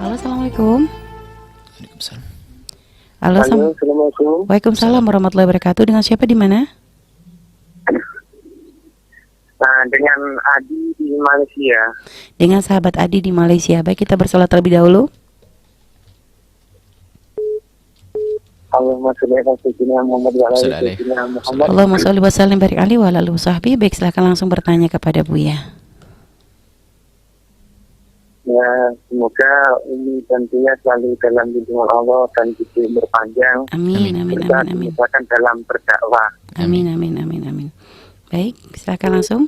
Halo, assalamualaikum. Waalaikumsalam. Halo, Halo, Assalamualaikum. Waalaikumsalam warahmatullahi wabarakatuh. Dengan siapa di mana? Nah, dengan Adi di Malaysia. Dengan sahabat Adi di Malaysia. Baik, kita bersolat terlebih dahulu. Allahumma sholli ala sayyidina Muhammad wa ala ali Sallallahu sayyidina Muhammad. Allahumma sholli wa sallim barik alaihi wa ala alihi wasahbihi. Baik, silakan langsung bertanya kepada Buya. Ya, semoga Umi dan Buya selalu dalam lindungan Allah dan diberi umur panjang. Amin, amin, Serta amin, amin. dimudahkan dalam berdakwah. Amin, amin, amin, amin. Baik, silakan langsung.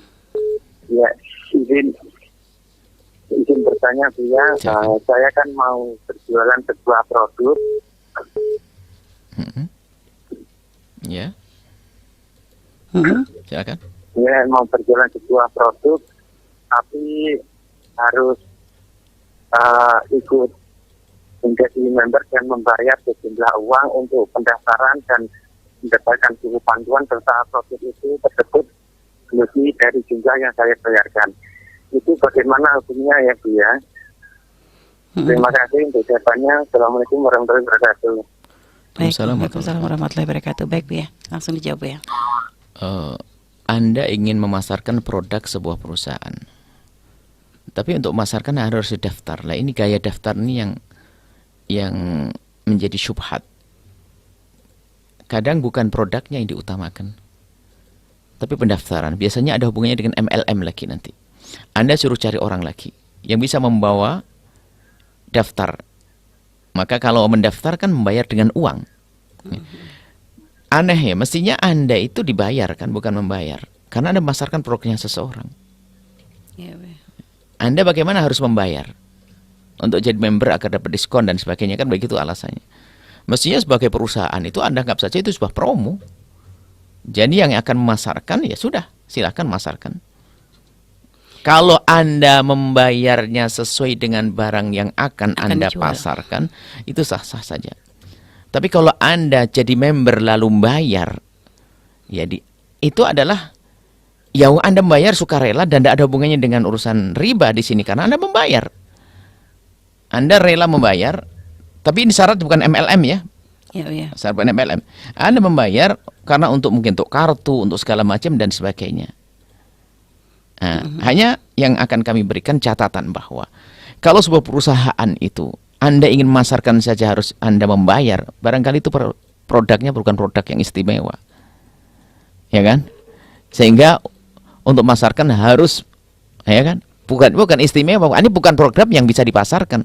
Ya, izin bertanya Buya, Silakan. saya kan mau berjualan sebuah produk. Ya, Mm-mm. silakan. Ya, mau berjualan sebuah produk, tapi harus ikut menjadi member dan membayar sejumlah uang untuk pendaftaran dan mendapatkan buku panduan serta produk itu tersebut lebih dari jumlah yang saya bayarkan. Itu bagaimana hukumnya ya Bu ya? Terima kasih untuk jawabannya. Assalamualaikum warahmatullahi wabarakatuh. Baik, Waalaikumsalam Waalaikumsalam warahmatullahi wabarakatuh. Baik, Bu ya. Langsung dijawab ya. Anda ingin memasarkan produk sebuah perusahaan, tapi untuk memasarkan harus didaftar. Lah ini gaya daftar ini yang menjadi syubhat. Kadang bukan produknya yang diutamakan, tapi pendaftaran. Biasanya ada hubungannya dengan MLM lagi nanti. Anda suruh cari orang lagi yang bisa membawa daftar. Maka kalau mendaftar kan membayar dengan uang. Aneh ya, mestinya Anda itu dibayar kan, bukan membayar. Karena Anda memasarkan produknya seseorang. Ya, Bu. Anda bagaimana harus membayar untuk jadi member agar dapat diskon dan sebagainya, kan begitu alasannya. Mestinya sebagai perusahaan itu Anda anggap saja itu sebuah promo. Jadi yang akan memasarkan ya sudah, silakan masarkan. Kalau Anda membayarnya sesuai dengan barang yang akan Anda dijual. pasarkan, itu sah-sah saja. Tapi kalau Anda jadi member lalu bayar, ya itu adalah ya Anda membayar sukarela dan tidak ada hubungannya dengan urusan riba di sini karena Anda membayar. Anda rela membayar, tapi ini syarat bukan MLM ya. Ya, Bu ya. Syarat bukan MLM. Anda membayar karena mungkin untuk kartu, untuk segala macam dan sebagainya. Nah, hanya yang akan kami berikan catatan bahwa kalau sebuah perusahaan itu Anda ingin memasarkan saja harus Anda membayar, barangkali itu produknya bukan produk yang istimewa. Ya kan? Sehingga untuk masarkan harus, ya kan, bukan istimewa, ini bukan program yang bisa dipasarkan.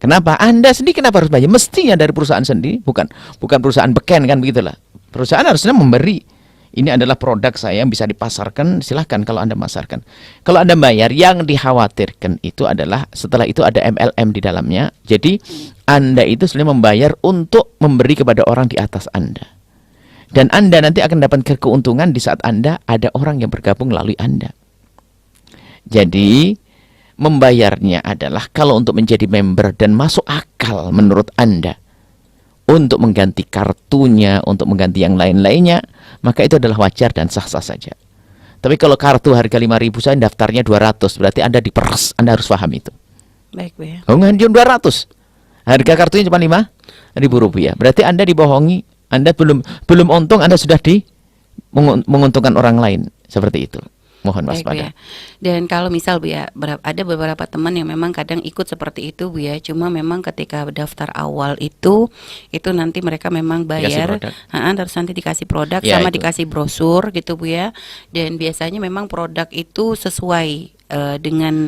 Kenapa? Anda sendiri kenapa harus bayar? Mestinya dari perusahaan sendiri, bukan perusahaan beken kan begitulah. Perusahaan harusnya memberi. Ini adalah produk saya yang bisa dipasarkan, silahkan kalau Anda masarkan. Kalau Anda bayar, yang dikhawatirkan itu adalah setelah itu ada MLM di dalamnya. Jadi Anda itu sebenarnya membayar untuk memberi kepada orang di atas Anda. Dan Anda nanti akan dapat keuntungan di saat Anda ada orang yang bergabung melalui Anda. Jadi membayarnya adalah kalau untuk menjadi member dan masuk akal menurut Anda untuk mengganti kartunya, untuk mengganti yang lain-lainnya, maka itu adalah wajar dan sah-sah saja. Tapi kalau kartu harga 5.000 saya daftarnya 200, berarti Anda diperas, Anda harus paham itu. Baik, Bu ya. Oh, nganjur 200. Harga kartunya cuma 5.000 rupiah. Berarti Anda dibohongi, Anda belum untung, Anda sudah menguntungkan orang lain. Seperti itu. Mohon Baik, Bu waspada. ya. Dan kalau misal Bu ya, ada beberapa teman yang memang kadang ikut seperti itu Bu ya. Cuma memang ketika daftar awal itu nanti mereka memang bayar, produk. terus nanti dikasih produk Ya, sama itu. dikasih brosur gitu Bu ya. Dan biasanya memang produk itu sesuai dengan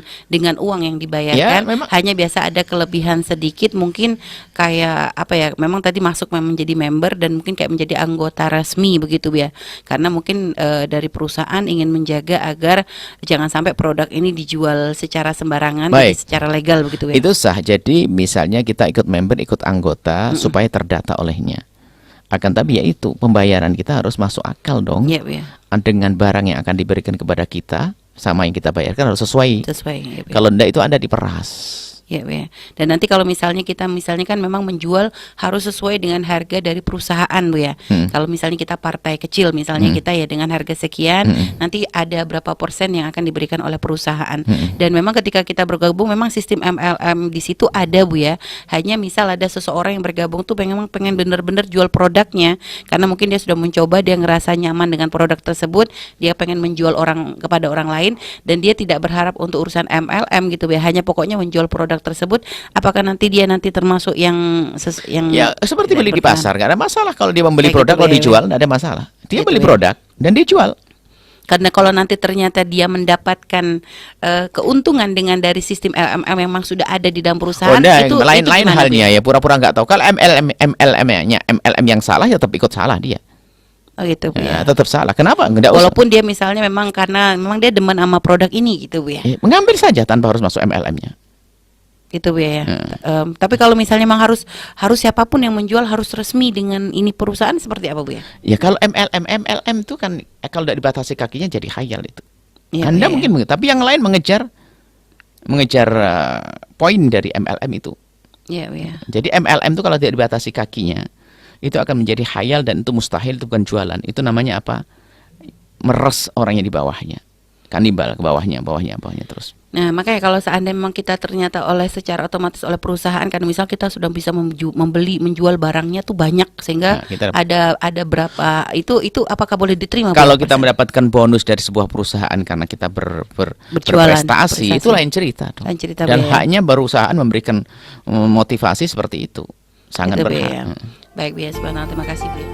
uang yang dibayarkan. Ya, memang. Hanya biasa ada kelebihan sedikit, mungkin kayak apa ya, memang tadi masuk menjadi member dan mungkin kayak menjadi anggota resmi begitu Bu ya. Karena mungkin dari perusahaan ingin menjaga agar jangan sampai produk ini dijual secara sembarangan, Baik. jadi secara legal begitu ya. Itu sah. Jadi misalnya kita ikut member, ikut anggota supaya terdata olehnya. Akan tapi ya itu pembayaran kita harus masuk akal dong. Iya Bu ya. Dengan barang yang akan diberikan kepada kita sama yang kita bayarkan harus sesuai. Sesuai ya, Bu ya. Kalau enggak itu Anda diperas. Ya, Bu, ya. Dan nanti kalau misalnya kita kan memang menjual harus sesuai dengan harga dari perusahaan, Bu, ya. Kalau misalnya kita partai kecil, misalnya kita ya dengan harga sekian, nanti ada berapa persen yang akan diberikan oleh perusahaan. Dan memang ketika kita bergabung, memang sistem MLM di situ ada, Bu, ya. Hanya misal ada seseorang yang bergabung tuh pengen benar-benar jual produknya, karena mungkin dia sudah mencoba, dia ngerasa nyaman dengan produk tersebut, dia pengen menjual kepada orang lain, dan dia tidak berharap untuk urusan MLM gitu, ya. Hanya pokoknya menjual produk tersebut. Apakah nanti dia termasuk yang Ya seperti beli di berkenan? pasar, nggak ada masalah kalau dia membeli Kayak produk, gitu, kalau Bu, ya. dijual nggak ada masalah. Dia Gitu, beli ya. produk dan dia jual. Karena kalau nanti ternyata dia mendapatkan keuntungan dengan dari sistem LMM yang memang sudah ada di dalam perusahaan, Udah, itu lain gimana, Bu, halnya ya? ya pura-pura nggak tahu. Kalau MLM yang salah ya tetap ikut salah dia. Oh gitu, Bu, Ya, ya. tetap salah. Kenapa? Nggak usah. Walaupun dia misalnya karena memang dia demen sama produk ini gitu, Bu, ya. Mengambil saja tanpa harus masuk MLM-nya. Gitu, Bu, ya. Tapi kalau misalnya memang harus siapapun yang menjual harus resmi dengan ini perusahaan, seperti apa, Bu, ya? Ya kalau MLM itu kan kalau tidak dibatasi kakinya jadi khayal itu. Iya, Anda Bu, ya. mungkin, tapi yang lain mengejar poin dari MLM itu. Iya, Bu, ya. Jadi MLM itu kalau tidak dibatasi kakinya, itu akan menjadi khayal dan itu mustahil, itu bukan jualan. Itu namanya apa? Meres orangnya di bawahnya. Kanibal ke bawahnya terus. Nah, makanya kalau seandainya memang kita ternyata secara otomatis oleh perusahaan, kan misal kita sudah bisa menjual barangnya tuh banyak, sehingga Nah, kita- ada berapa itu apakah boleh diterima, Bu, Kalau kita persen? mendapatkan bonus dari sebuah perusahaan karena kita Berjualan, berprestasi, itu lain cerita dong. Lain cerita, Dan Bu, ya. haknya perusahaan memberikan motivasi seperti itu. Sangat Gitu, Bu, berhak. ya. Baik, Bu, ya. Subhanallah, terima kasih, Bu, ya.